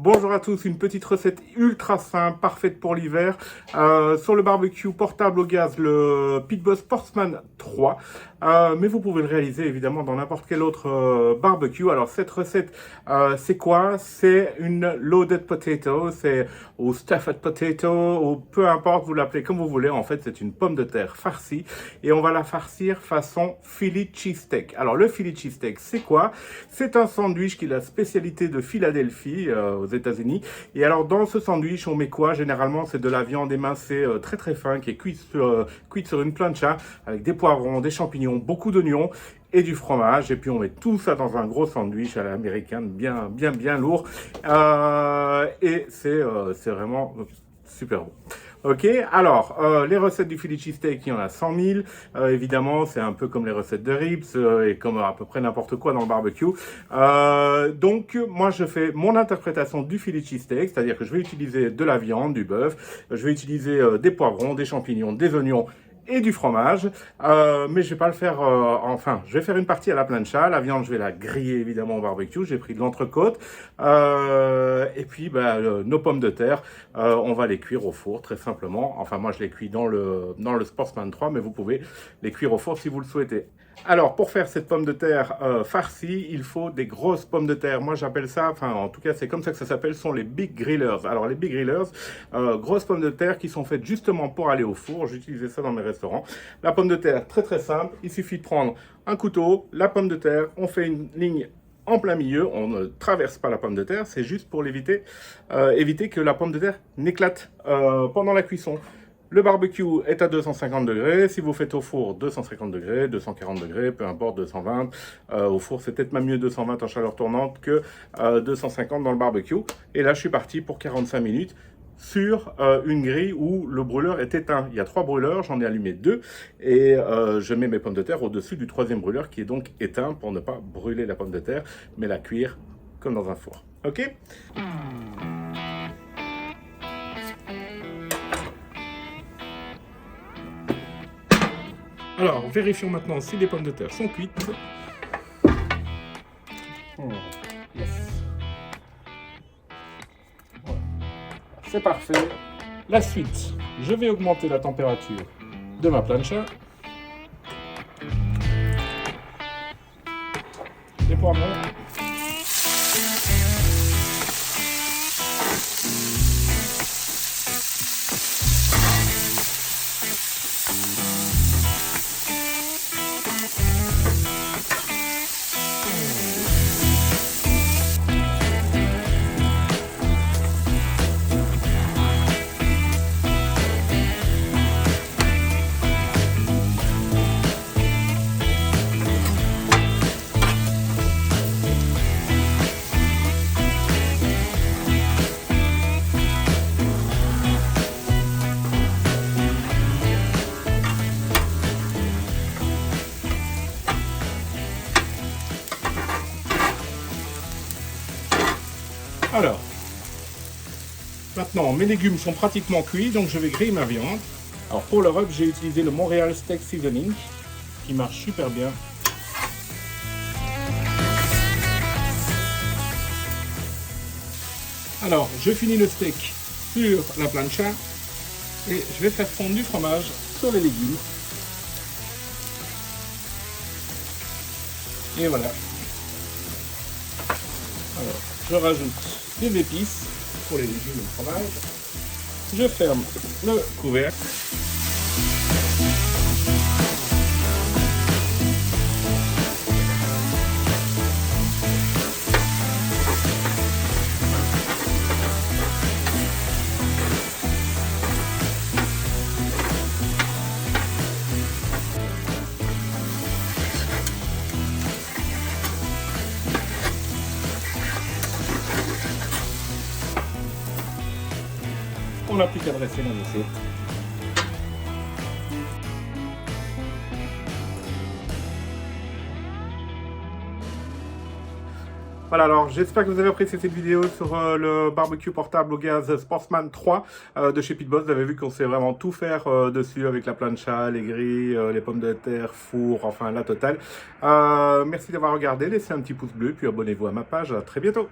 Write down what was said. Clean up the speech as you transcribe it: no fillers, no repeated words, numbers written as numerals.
Bonjour à tous, une petite recette ultra simple, parfaite pour l'hiver, sur le barbecue portable au gaz, le Pit Boss Sportsman 3. Mais vous pouvez le réaliser évidemment dans n'importe quel autre barbecue. Alors cette recette, c'est quoi? C'est une loaded potato, c'est ou stuffed potato, ou peu importe, vous l'appelez comme vous voulez. En fait, c'est une pomme de terre farcie et on va la farcir façon Philly cheesesteak. Alors le Philly cheesesteak, c'est quoi? C'est un sandwich qui est la spécialité de Philadelphie aux États-Unis. Et alors dans ce sandwich, on met quoi? Généralement, c'est de la viande émincée très très fin qui est cuite sur une plancha avec des poivrons, des champignons, beaucoup d'oignons et du fromage. Et puis on met tout ça dans un gros sandwich à l'américaine, bien lourd. Et c'est vraiment super bon. Ok, alors, les recettes du Philly cheesesteak, il y en a 100 000. Évidemment, c'est un peu comme les recettes de ribs et comme à peu près n'importe quoi dans le barbecue. Donc, moi, je fais mon interprétation du Philly cheesesteak, c'est-à-dire que je vais utiliser de la viande, du bœuf, je vais utiliser des poivrons, des champignons, des oignons et du fromage, mais je vais pas le faire, enfin, je vais faire une partie à la plancha, la viande je vais la griller évidemment au barbecue, j'ai pris de l'entrecôte, et puis nos pommes de terre, on va les cuire au four très simplement, enfin moi je les cuis dans le Sportsman 3, mais vous pouvez les cuire au four si vous le souhaitez. Alors, pour faire cette pomme de terre farcie, il faut des grosses pommes de terre. Moi, j'appelle ça, enfin, en tout cas, c'est comme ça que ça s'appelle, sont les Big Grillers. Alors, les Big Grillers, grosses pommes de terre qui sont faites justement pour aller au four. J'utilisais ça dans mes restaurants. La pomme de terre, très très simple. Il suffit de prendre un couteau, la pomme de terre, on fait une ligne en plein milieu, on ne traverse pas la pomme de terre, c'est juste pour éviter que la pomme de terre n'éclate pendant la cuisson. Le barbecue est à 250 degrés. Si vous faites au four, 250 degrés, 240 degrés, peu importe, 220. Au four, c'est peut-être même mieux 220 en chaleur tournante que 250 dans le barbecue. Et là, je suis parti pour 45 minutes sur une grille où le brûleur est éteint. Il y a 3 brûleurs, j'en ai allumé 2. Et je mets mes pommes de terre au-dessus du 3e brûleur qui est donc éteint pour ne pas brûler la pomme de terre, mais la cuire comme dans un four. Ok ? Alors, vérifions maintenant si les pommes de terre sont cuites. Yes. Voilà. C'est parfait. La suite, je vais augmenter la température de ma plancha. Les poivrons. Alors, maintenant mes légumes sont pratiquement cuits, donc je vais griller ma viande. Alors pour le rub, j'ai utilisé le Montréal Steak Seasoning, qui marche super bien. Alors, je finis le steak sur la plancha et je vais faire fondre du fromage sur les légumes. Et voilà. Alors, je rajoute des épices pour les légumes et le fromage. Je ferme le couvercle. On n'a plus qu'à dresser la assiette. Voilà, alors j'espère que vous avez apprécié cette vidéo sur le barbecue portable au gaz Sportsman 3 de chez Pit Boss. Vous avez vu qu'on sait vraiment tout faire dessus avec la plancha, les grilles, les pommes de terre, four, enfin la totale. Merci d'avoir regardé, laissez un petit pouce bleu, puis abonnez-vous à ma page. À très bientôt.